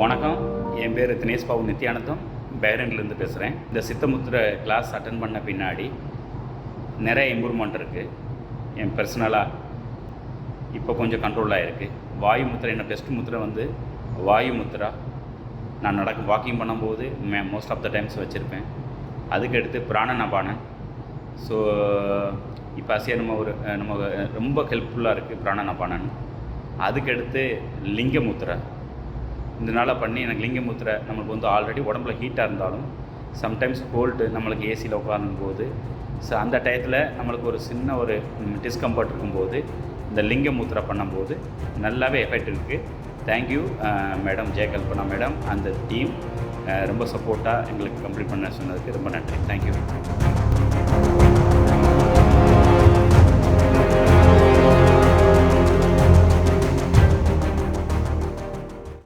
வணக்கம், என் பேர் தினேஷ் பாபு நித்யானந்தம், பேரன்லேருந்து பேசுகிறேன். இந்த சித்தமுத்திரை கிளாஸ் அட்டன் பண்ண பின்னாடி நிறைய இம்ப்ரூவ்மெண்ட் இருக்குது. என் பர்சனலாக இப்போ கொஞ்சம் கண்ட்ரோலாக இருக்குது. வாயு முத்திரை, என்ன பெஸ்ட் முத்திரை வந்து வாயு முத்திரா. நான் வாக்கிங் பண்ணும்போது மோஸ்ட் ஆஃப் த டைம்ஸ் வச்சுருப்பேன். அதுக்கடுத்து பிராணனபானன். ஸோ இப்போ நம்ம ரொம்ப ஹெல்ப்ஃபுல்லாக இருக்குது பிராணனபானன். அதுக்கடுத்து லிங்க முத்திரை. இதனால் பண்ணி எனக்கு லிங்க முத்திரை நம்மளுக்கு வந்து ஆல்ரெடி உடம்புல ஹீட்டாக இருந்தாலும் சம்டைம்ஸ் கோல்டு நம்மளுக்கு ஏசியில் உட்காரும்போது ஸோ அந்த டயத்தில் நம்மளுக்கு ஒரு சின்ன ஒரு டிஸ்கம்ஃபர்ட் இருக்கும்போது இந்த லிங்க முத்திரை பண்ணும்போது நல்லாவே எஃபெக்ட் இருக்குது. தேங்க்யூ மேடம், ஜெயகல்பனா மேடம், அந்த டீம் ரொம்ப சப்போர்ட்டாக எங்களுக்கு கம்ப்ளீட் பண்ண சொன்னதுக்கு ரொம்ப நன்றி. தேங்க்யூ.